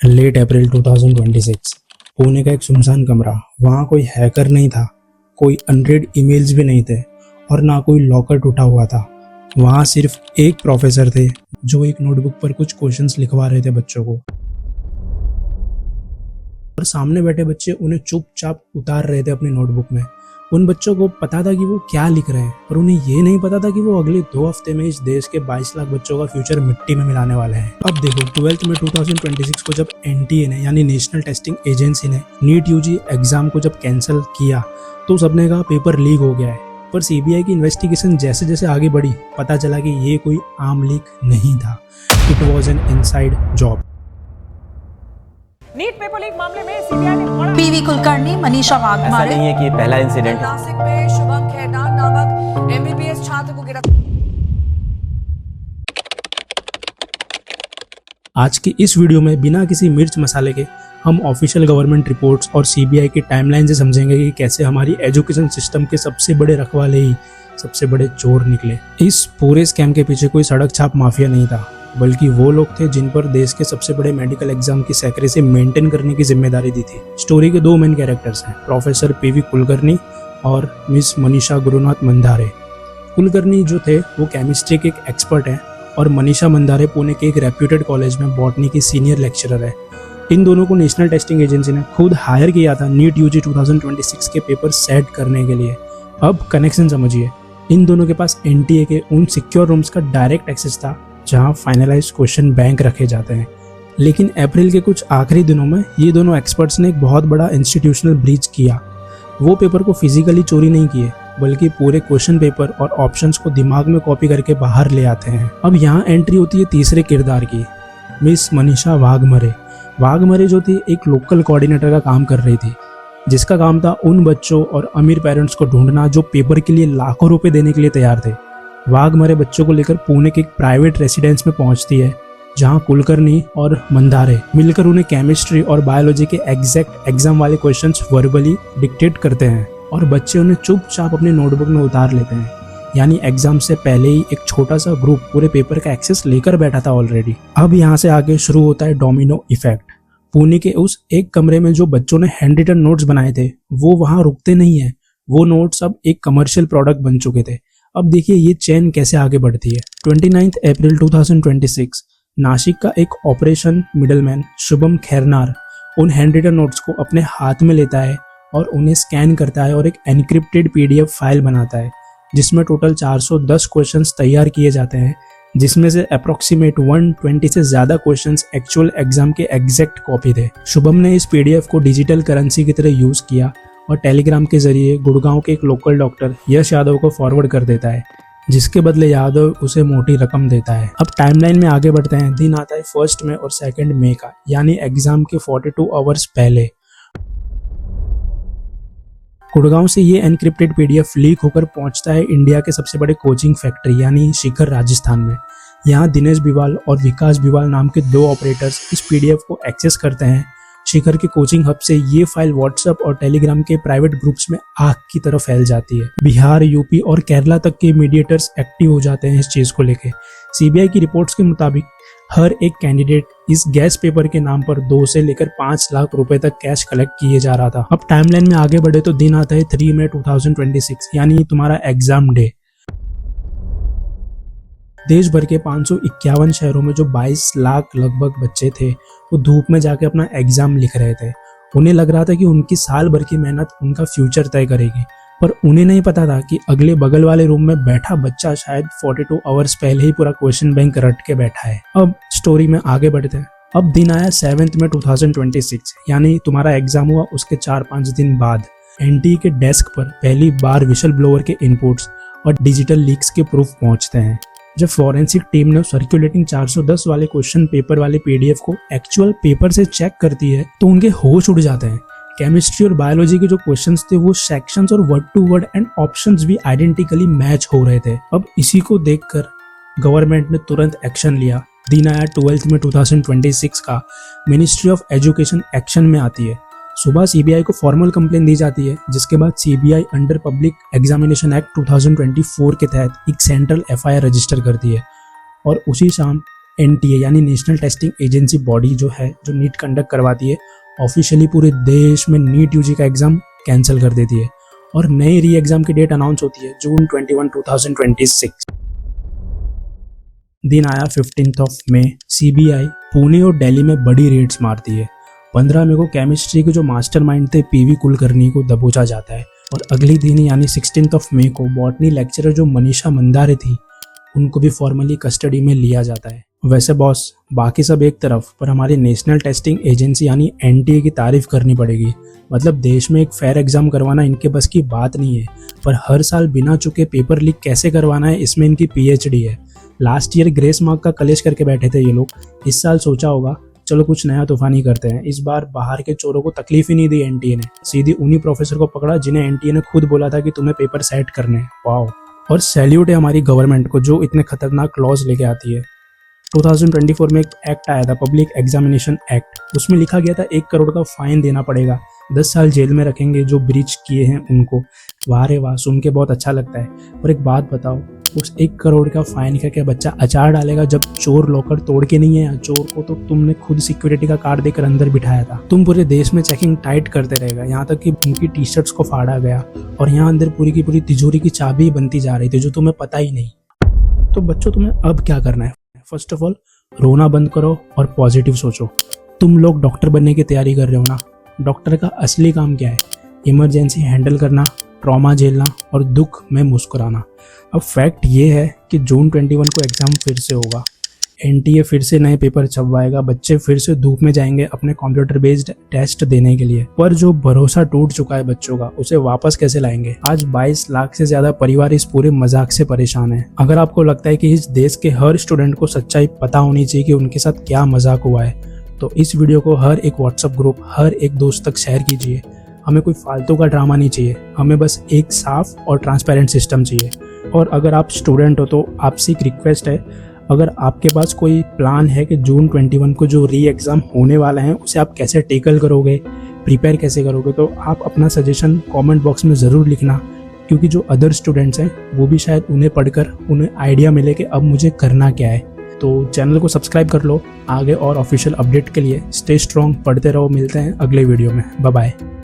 Late April 2026 Pune का एक सुनसान कमरा। वहाँ कोई हैकर नहीं था, कोई अनरेड ईमेल्स भी नहीं थे और ना कोई लॉकर टूटा हुआ था। वहाँ सिर्फ एक प्रोफेसर थे जो एक नोटबुक पर कुछ क्वेश्चंस लिखवा रहे थे बच्चों को, और सामने बैठे बच्चे उन्हें चुपचाप उतार रहे थे अपनी नोटबुक में। उन बच्चों को पता था कि वो क्या लिख रहे हैं, पर उन्हें ये नहीं पता था कि वो अगले 2 हफ्ते में इस देश के 22 लाख बच्चों का फ्यूचर मिट्टी में मिलाने वाले हैं। अब देखो, 12th में 2026 को जब NTA ने यानी नेशनल टेस्टिंग एजेंसी ने नीट UG एग्जाम को जब कैंसिल किया तो सबने कहा पेपर लीक हो गया है। पर CBI की इन्वेस्टिगेशन जैसे जैसे आगे बढ़ी, पता चला कि ये कोई आम लीक नहीं था, it was an inside job. NEET paper leak मामले में सीबीआई ने बड़ा पीवी कुलकर्णी, मनीषा वाघमारे। ऐसा नहीं है कि ये पहला इंसिडेंट है। नासिक में शुभम खेरनार नामक MBBS छात्र को गिरफ्तार। आज की इस वीडियो में बिना किसी मिर्च मसाले के हम ऑफिशियल गवर्नमेंट रिपोर्ट्स और CBI की टाइमलाइन से समझेंगे कि कैसे हमारी एजुकेशन सिस्टम के सबसे बड़े रखवाले ही सबसे बड़े चोर निकले। इस पूरे स्कैम के पीछे कोई सड़क छाप माफिया नहीं था, बल्कि वो लोग थे जिन पर देश के सबसे बड़े मेडिकल एग्जाम की सेक्रेसी मेंटेन करने की जिम्मेदारी दी थी। स्टोरी के 2 मेन कैरेक्टर्स हैं, प्रोफेसर PV कुलकर्णी और मिस मनीषा गुरुनाथ मंदारे। कुलकर्णी जो थे वो केमिस्ट्री के एक एक्सपर्ट हैं और मनीषा मंदारे पुणे के एक रेप्यूटेड कॉलेज में बॉटनी की सीनियर लेक्चरर है। इन दोनों को नेशनल टेस्टिंग एजेंसी ने खुद हायर किया था नीट UG 2026 के पेपर सेट करने के लिए। अब कनेक्शन समझिए, इन दोनों के पास NTA के उन सिक्योर रूम्स का डायरेक्ट एक्सेस था जहां फाइनलाइज्ड क्वेश्चन बैंक रखे जाते हैं। लेकिन अप्रैल के कुछ आखिरी दिनों में ये दोनों एक्सपर्ट्स ने एक बहुत बड़ा इंस्टीट्यूशनल ब्रीच किया। वो पेपर को फिजिकली चोरी नहीं किए, बल्कि पूरे क्वेश्चन पेपर और ऑप्शंस को दिमाग में कॉपी करके बाहर ले आते हैं। अब यहाँ एंट्री होती है तीसरे किरदार की, मिस मनीषा वाघमारे। वाघमारे जो थी एक लोकल कोऑर्डिनेटर का काम कर रही थी, जिसका काम था उन बच्चों और अमीर पेरेंट्स को ढूंढना जो पेपर के लिए लाखों रुपए देने के लिए तैयार थे। वाघमारे बच्चों को लेकर पुणे के एक प्राइवेट रेसिडेंस में पहुंचती है, जहां कुलकर्णी और मंदारे मिलकर उन्हें केमिस्ट्री और बायोलॉजी के एग्जैक्ट एग्जाम वाले क्वेश्चंस वर्बली डिक्टेट करते हैं और बच्चे उन्हें चुपचाप अपने नोटबुक में उतार लेते हैं। यानी एग्जाम से पहले ही एक छोटा सा ग्रुप पूरे पेपर का एक्सेस लेकर बैठा था ऑलरेडी। अब यहाँ से आगे शुरू होता है डोमिनो इफेक्ट। पुणे के उस एक कमरे में जो बच्चों ने हैंड रिटन नोट्स बनाए थे वो वहां रुकते नहीं है, वो नोट्स अब एक कमर्शियल प्रोडक्ट बन चुके थे। अब देखिए ये चेन कैसे आगे बढ़ती है। 29 अप्रैल 2026 नासिक का एक ऑपरेशन मिडलमैन शुभम खेरनार उन हैंड रिटन नोट्स को अपने हाथ में लेता है और उन्हें स्कैन करता है और एक एनक्रिप्टेड PDF फाइल बनाता है, जिसमें टोटल 410 क्वेश्चंस तैयार किए जाते हैं, जिसमें से अप्रोक्सीमेट 120 से ज्यादा क्वेश्चंस एक्चुअल एग्जाम के एग्जैक्ट कॉपी थे। शुभम ने इस PDF को डिजिटल करेंसी की तरह यूज किया और टेलीग्राम के जरिए गुड़गांव के एक लोकल डॉक्टर यश यादव को फॉरवर्ड कर देता है, जिसके बदले यादव उसे मोटी रकम देता है। अब टाइमलाइन में आगे बढ़ते हैं। दिन आता है 1 मई और 2 मई का, यानी एग्जाम के 42 आवर्स पहले। गुड़गांव से ये एनक्रिप्टेड PDF लीक होकर पहुंचता है इंडिया के सबसे बड़े कोचिंग फैक्ट्री यानी शिखर राजस्थान में। यहाँ दिनेश बिवाल और विकास बिवाल नाम के 2 ऑपरेटर्स इस PDF को एक्सेस करते हैं। शिखर के कोचिंग हब से ये फाइल WhatsApp और टेलीग्राम के प्राइवेट ग्रुप्स में आग की तरह फैल जाती है। बिहार, UP और केरला तक के मीडिएटर्स एक्टिव हो जाते हैं इस चीज को लेके। CBI की रिपोर्ट्स के मुताबिक हर एक कैंडिडेट इस गैस पेपर के नाम पर 2 से लेकर 5 लाख रुपए तक कैश कलेक्ट किए जा रहा था। अब टाइमलाइन में आगे बढ़े तो दिन आता है 3 मई 2026, यानी तुम्हारा एग्जाम डे। देश भर के 551 शहरों में जो 22 लाख लगभग बच्चे थे वो धूप में जाके अपना एग्जाम लिख रहे थे। उन्हें लग रहा था कि उनकी साल भर की मेहनत उनका फ्यूचर तय करेगी, पर उन्हें नहीं पता था कि अगले बगल वाले रूम में बैठा बच्चा शायद 42 आवर्स पहले ही पूरा क्वेश्चन बैंक रट के बैठा है। अब स्टोरी में आगे बढ़ते हैं। अब दिन आया 7 मई 2026, यानी तुम्हारा एग्जाम हुआ उसके 4-5 दिन बाद। NTA के डेस्क पर पहली बार विशल ब्लोअर के इनपुट्स और डिजिटल लीक्स के प्रूफ पहुंचते हैं। जब फॉरेंसिक टीम ने सर्कुलेटिंग 410 वाले क्वेश्चन पेपर वाले PDF को एक्चुअल पेपर से चेक करती है तो उनके होश उड़ जाते हैं। केमिस्ट्री और बायोलॉजी के जो क्वेश्चंस थे वो सेक्शंस और word to word and options भी आइडेंटिकली मैच हो रहे थे। अब इसी को देखकर गवर्नमेंट ने तुरंत एक्शन लिया। दिन आया 12 मई 2026 का, मिनिस्ट्री ऑफ एजुकेशन एक्शन में आती है। सुबह CBI को फॉर्मल कंप्लेन दी जाती है, जिसके बाद CBI under public examination act 2024 के तहत एक सेंट्रल FIR रजिस्टर करती है और उसी शाम NTA यानी नेशनल टेस्टिंग एजेंसी बॉडी जो है, जो नीट कंडक्ट करवाती है, ऑफिशियली पूरे देश में नीट यूजी का एग्ज़ाम कैंसिल कर देती है और नई री एग्ज़ाम की डेट अनाउंस होती है जून 21, 2026। दिन आया 15 मई। CBI पुणे और दिल्ली में बड़ी रेड्स मारती है। 15 मई को केमिस्ट्री के जो मास्टरमाइंड थे PV कुलकर्णी को दबोचा जाता है और अगले दिन यानी 16 मई को बॉटनी लेक्चरर जो मनीषा मंदारे थी उनको भी फॉर्मली कस्टडी में लिया जाता है। वैसे बॉस, बाकी सब एक तरफ, पर हमारी नेशनल टेस्टिंग एजेंसी यानी NTA की तारीफ करनी पड़ेगी। मतलब देश में एक फेयर एग्जाम करवाना इनके बस की बात नहीं है, पर हर साल बिना चुके पेपर लीक कैसे करवाना है इसमें इनकी PhD है। लास्ट ईयर ग्रेस मार्क का कलेश करके बैठे थे ये लोग। इस साल सोचा होगा चलो कुछ नया तूफानी करते हैं। इस बार बाहर के चोरों को तकलीफ ही नहीं दी NTA ने, सीधी उन्हीं प्रोफेसर को पकड़ा जिन्हें NTA ने खुद बोला था कि तुम्हें पेपर सेट करने हैं। वाओ। और सैल्यूट है हमारी गवर्नमेंट को जो इतने खतरनाक क्लॉज लेके आती है। 2024 में एक एक्ट आया था, पब्लिक एग्जामिनेशन एक्ट। उसमें लिखा गया था 1 करोड़ का फाइन देना पड़ेगा, 10 साल जेल में रखेंगे जो ब्रीच किए हैं उनको। वाह रे वाह, सुन के बहुत अच्छा लगता है। और एक बात बताओ, उस 1 करोड़ का फाइन का क्या बच्चा अचार डालेगा जब चोर लॉकर तोड़ के नहीं है? चोर को तो तुमने खुद सिक्योरिटी का कार्ड देकर अंदर बिठाया था। तुम पूरे देश में चेकिंग टाइट करते रहेगा, यहाँ तक कि उनकी टी-शर्ट्स को फाड़ा गया और यहाँ अंदर पूरी की पूरी तिजोरी की चाबी बनती जा रही थी जो तुम्हें पता ही नहीं। तो बच्चों, तुम्हें अब क्या करना है? फर्स्ट ऑफ ऑल रोना बंद करो और पॉजिटिव सोचो। तुम लोग डॉक्टर बनने की तैयारी कर रहे हो ना, डॉक्टर का असली काम क्या है? इमरजेंसी हैंडल करना, ट्रॉमा झेलना और दुख में मुस्कुराना। अब फैक्ट ये है कि जून 21 को एग्ज़ाम फिर से होगा। NTA फिर से नए पेपर छपवाएगा, बच्चे फिर से धूप में जाएंगे अपने कंप्यूटर बेस्ड टेस्ट देने के लिए। पर जो भरोसा टूट चुका है बच्चों का, उसे वापस कैसे लाएंगे? आज 22 लाख से ज्यादा परिवार इस पूरे मजाक से परेशान है। अगर आपको लगता है कि इस देश के हर स्टूडेंट को सच्चाई पता होनी चाहिए कि उनके साथ क्या मजाक हुआ है, तो इस वीडियो को हर एक व्हाट्सएप ग्रुप, हर एक दोस्त तक शेयर कीजिए। हमें कोई फालतू का ड्रामा नहीं चाहिए, हमें बस एक साफ और ट्रांसपेरेंट सिस्टम चाहिए। और अगर आप स्टूडेंट हो तो आपसे एक रिक्वेस्ट है, अगर आपके पास कोई प्लान है कि जून 21 को जो री एग्ज़ाम होने वाला है उसे आप कैसे टेकल करोगे, प्रिपेयर कैसे करोगे, तो आप अपना सजेशन कमेंट बॉक्स में ज़रूर लिखना, क्योंकि जो अदर स्टूडेंट्स हैं वो भी शायद उन्हें पढ़कर उन्हें आइडिया मिले कि अब मुझे करना क्या है। तो चैनल को सब्सक्राइब कर लो आगे और ऑफिशियल अपडेट के लिए। स्टे स्ट्रॉन्ग, पढ़ते रहो। मिलते हैं अगले वीडियो में। Bye bye.